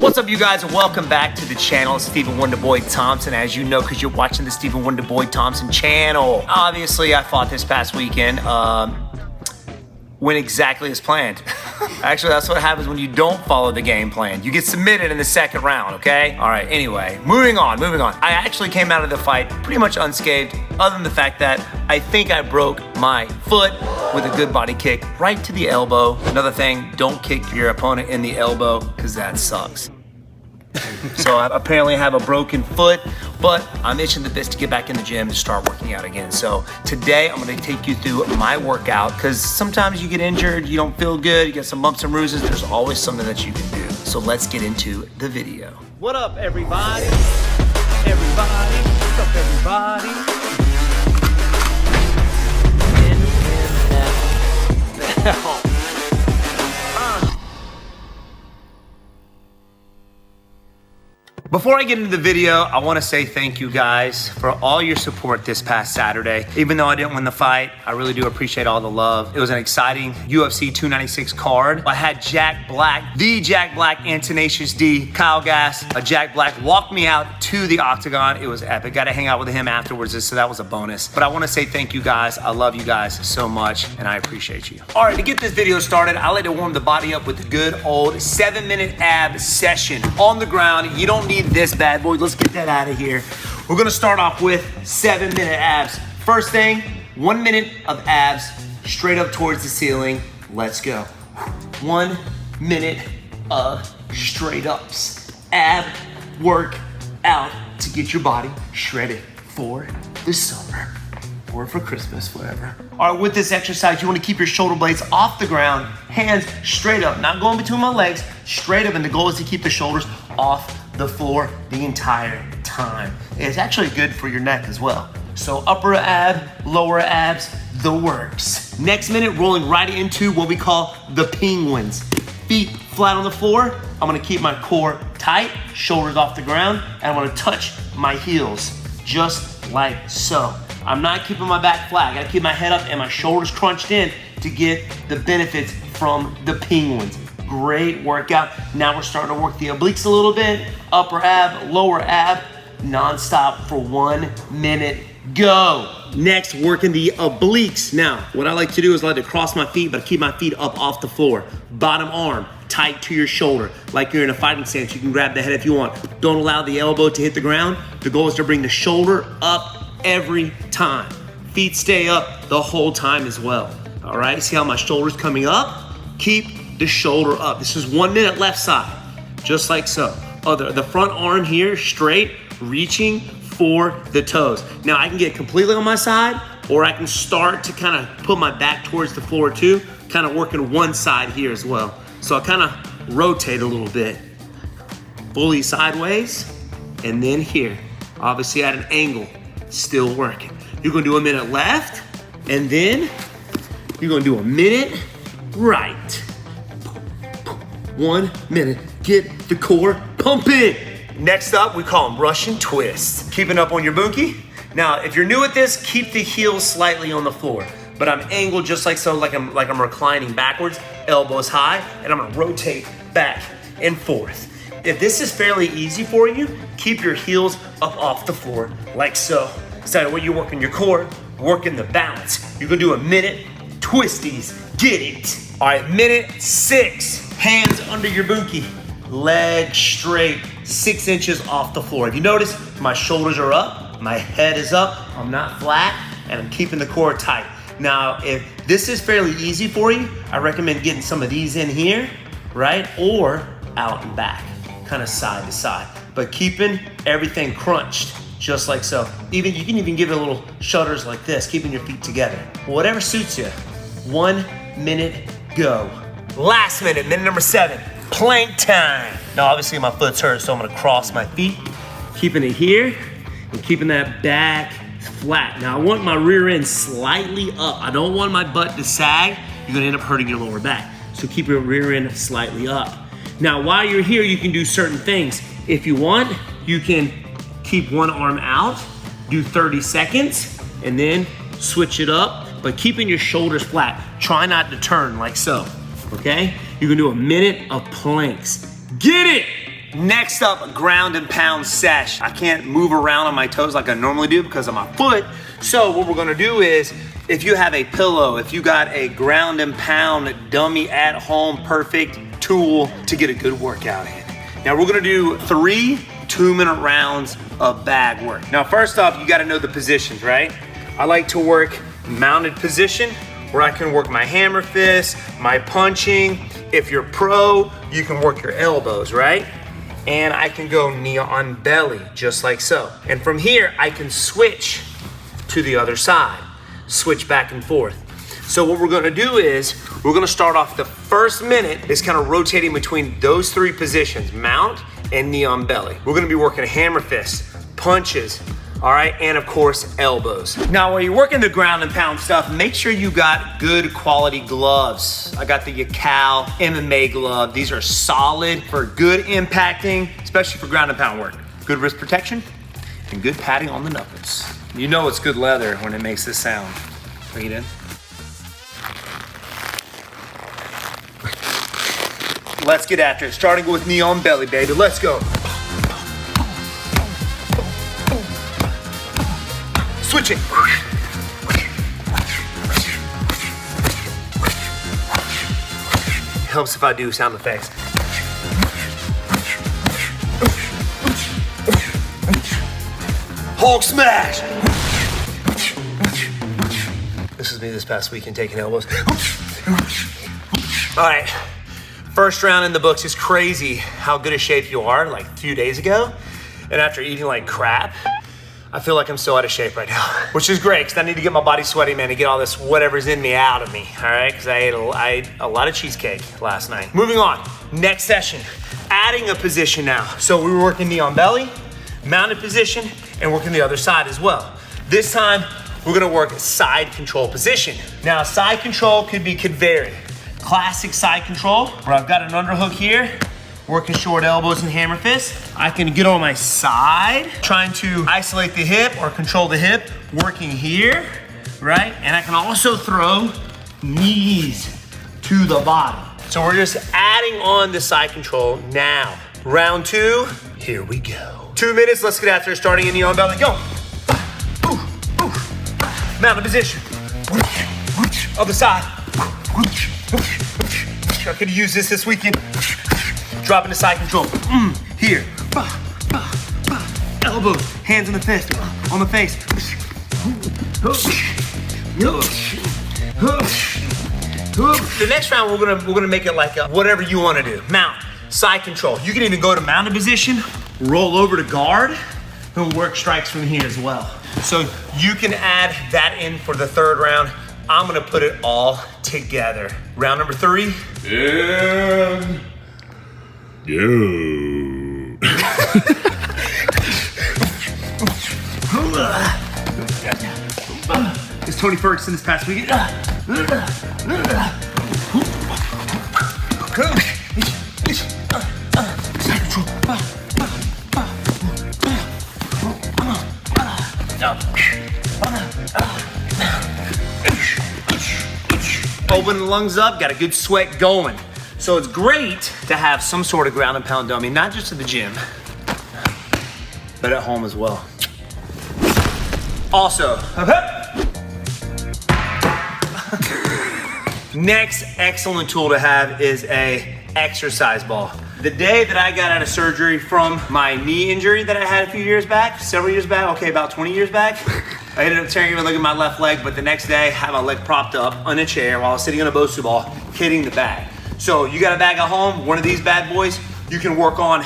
What's up, you guys, and welcome back to the channel. It's Stephen Wonderboy Thompson, as you know, because you're watching the Stephen Wonderboy Thompson channel. Obviously, I fought this past weekend. Went exactly as planned. Actually, that's what happens when you don't follow the game plan. You get submitted in the second round, okay? All right, anyway, moving on. I actually came out of the fight pretty much unscathed, other than the fact that I think I broke my foot with a good body kick right to the elbow. Another thing, don't kick your opponent in the elbow, because that sucks. So I apparently have a broken foot, but I'm itching the bits to get back in the gym and start working out again. So today I'm gonna take you through my workout, because sometimes you get injured, you don't feel good, you get some bumps and bruises, there's always something that you can do. So let's get into the video. What up, everybody? What's up, everybody? Before I get into the video, I want to say thank you guys for all your support this past Saturday. Even though I didn't win the fight, I really do appreciate all the love. It was an exciting UFC 296 card. I had Jack Black, the Jack Black and Tenacious D, Kyle Gass. Jack Black walked me out to the octagon. It was epic. Got to hang out with him afterwards, so that was a bonus. But I want to say thank you guys. I love you guys so much, and I appreciate you. All right, to get this video started, I like to warm the body up with a good old 7-minute ab session on the ground. You don't need this bad boy. Let's get that out of here. We're gonna start off with 7-minute abs. First thing, 1 minute of abs straight up towards the ceiling. Let's go. 1 minute of straight ups. Ab work out to get your body shredded for the summer or for Christmas, whatever. All right, with this exercise, you wanna keep your shoulder blades off the ground, hands straight up, not going between my legs, straight up, and the goal is to keep the shoulders off the floor the entire time. It's actually good for your neck as well. So upper ab, lower abs, the works. Next minute, rolling right into what we call the penguins. Feet flat on the floor. I'm gonna keep my core tight, shoulders off the ground, and I'm gonna touch my heels, just like so. I'm not keeping my back flat. I gotta keep my head up and my shoulders crunched in to get the benefits from the penguins. Great workout. Now we're starting to work the obliques a little bit. Upper ab, lower ab, non-stop for 1 minute. Go. Next, working the obliques. Now, what I like to do is I like to cross my feet, but keep my feet up off the floor. Bottom arm tight to your shoulder, like you're in a fighting stance. You can grab the head if you want. Don't allow the elbow to hit the ground. The goal is to bring the shoulder up every time. Feet stay up the whole time as well. All right, see how my shoulder's coming up? Keep the shoulder up. This is 1 minute left side, just like so. The front arm here, straight, reaching for the toes. Now I can get completely on my side, or I can start to kind of put my back towards the floor too, kind of working one side here as well. So I kind of rotate a little bit. Fully sideways, and then here. Obviously at an angle, still working. You're gonna do 1 minute left, and then you're gonna do 1 minute right. 1 minute, get the core pumping. Next up, we call them Russian twists. Keeping up on your bunkie. Now, if you're new at this, keep the heels slightly on the floor, but I'm angled just like so, like I'm reclining backwards, elbows high, and I'm gonna rotate back and forth. If this is fairly easy for you, keep your heels up off the floor, like so. Instead of where you're working your core, working the balance. You're gonna do 1 minute twisties, get it. All right, minute 6. Hands under your bunkie, legs straight, 6 inches off the floor. If you notice, my shoulders are up, my head is up, I'm not flat, and I'm keeping the core tight. Now, if this is fairly easy for you, I recommend getting some of these in here, right? Or out and back, kind of side to side. But keeping everything crunched, just like so. You can even give it a little shudders like this, keeping your feet together. Whatever suits you. 1 minute, go. Last minute, minute number 7, plank time. Now obviously my foot's hurt, so I'm gonna cross my feet, keeping it here, and keeping that back flat. Now I want my rear end slightly up. I don't want my butt to sag. You're gonna end up hurting your lower back. So keep your rear end slightly up. Now while you're here, you can do certain things. If you want, you can keep one arm out, do 30 seconds, and then switch it up, but keeping your shoulders flat. Try not to turn like so. Okay? You're gonna do 1 minute of planks. Get it! Next up, ground and pound sesh. I can't move around on my toes like I normally do because of my foot. So what we're gonna do is, if you have a pillow, if you got a ground and pound dummy at home, perfect tool to get a good workout in. Now we're gonna do 3 2-minute rounds of bag work. Now first off, you gotta know the positions, right? I like to work mounted position where I can work my hammer fist, my punching. If you're pro, you can work your elbows, right? And I can go knee on belly, just like so. And from here, I can switch to the other side, switch back and forth. So what we're gonna do is, we're gonna start off the first minute is kind of rotating between those 3 positions, mount and knee on belly. We're gonna be working hammer fists, punches, all right, and of course, elbows. Now, while you're working the ground and pound stuff, make sure you got good quality gloves. I got the Yakal MMA glove. These are solid for good impacting, especially for ground and pound work. Good wrist protection and good padding on the knuckles. You know it's good leather when it makes this sound. Bring it in. Let's get after it. Starting with knee on belly, baby. Let's go. Switching. Helps if I do sound effects. Hulk smash. This is me this past weekend taking elbows. All right, first round in the books. Is crazy how good a shape you are like a few days ago. And after eating like crap, I feel like I'm so out of shape right now, which is great because I need to get my body sweaty, man, to get all this whatever's in me out of me, all right? Because I ate a lot of cheesecake last night. Moving on, next session, adding a position now. So we were working knee on belly, mounted position, and working the other side as well. This time, we're gonna work side control position. Now, side control could vary. Classic side control, where I've got an underhook here, working short elbows and hammer fists. I can get on my side, trying to isolate the hip or control the hip, working here, right? And I can also throw knees to the bottom. So we're just adding on the side control now. Round 2, here we go. 2 minutes, let's get after it, starting in knee on belly, go. Mounted position. Other side. I could use this weekend. Dropping the side control. Here. Elbows, hands on the fist, on the face. The next round, we're gonna make it like whatever you want to do. Mount, side control. You can even go to mounted position, roll over to guard, and work strikes from here as well. So you can add that in for the 3rd round. I'm gonna put it all together. Round number 3. And yo. It's Tony Ferguson this past weekend. Open the lungs up, got a good sweat going. So it's great to have some sort of ground and pound dummy, not just at the gym, but at home as well. Also, next excellent tool to have is a exercise ball. The day that I got out of surgery from my knee injury that I had a few years back, several years back, okay, about 20 years back, I ended up tearing a leg in my left leg, but the next day I had my leg propped up on a chair while I was sitting on a Bosu ball, hitting the bag. So you got a bag at home, one of these bad boys, you can work on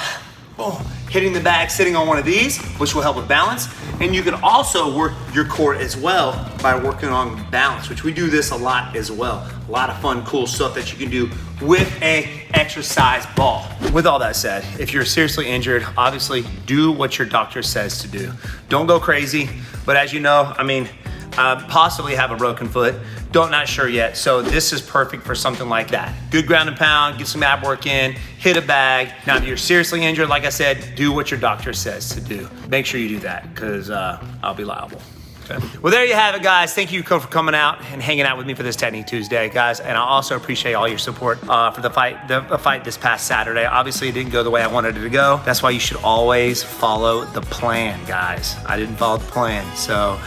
hitting the bag sitting on one of these, which will help with balance. And you can also work your core as well by working on balance, which we do this a lot as well. A lot of fun, cool stuff that you can do with a exercise ball. With all that said, if you're seriously injured, obviously do what your doctor says to do. Don't go crazy, but as you know, possibly have a broken foot. Not sure yet. So this is perfect for something like that. Good ground and pound, get some ab work in, hit a bag. Now, if you're seriously injured, like I said, do what your doctor says to do. Make sure you do that because I'll be liable. Okay. Well, there you have it, guys. Thank you for coming out and hanging out with me for this Technique Tuesday, guys. And I also appreciate all your support for the fight this past Saturday. Obviously, it didn't go the way I wanted it to go. That's why you should always follow the plan, guys. I didn't follow the plan, so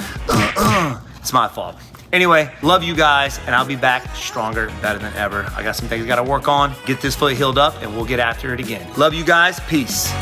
it's my fault. Anyway, love you guys, and I'll be back stronger, better than ever. I got some things I got to work on, get this fully healed up, and we'll get after it again. Love you guys. Peace.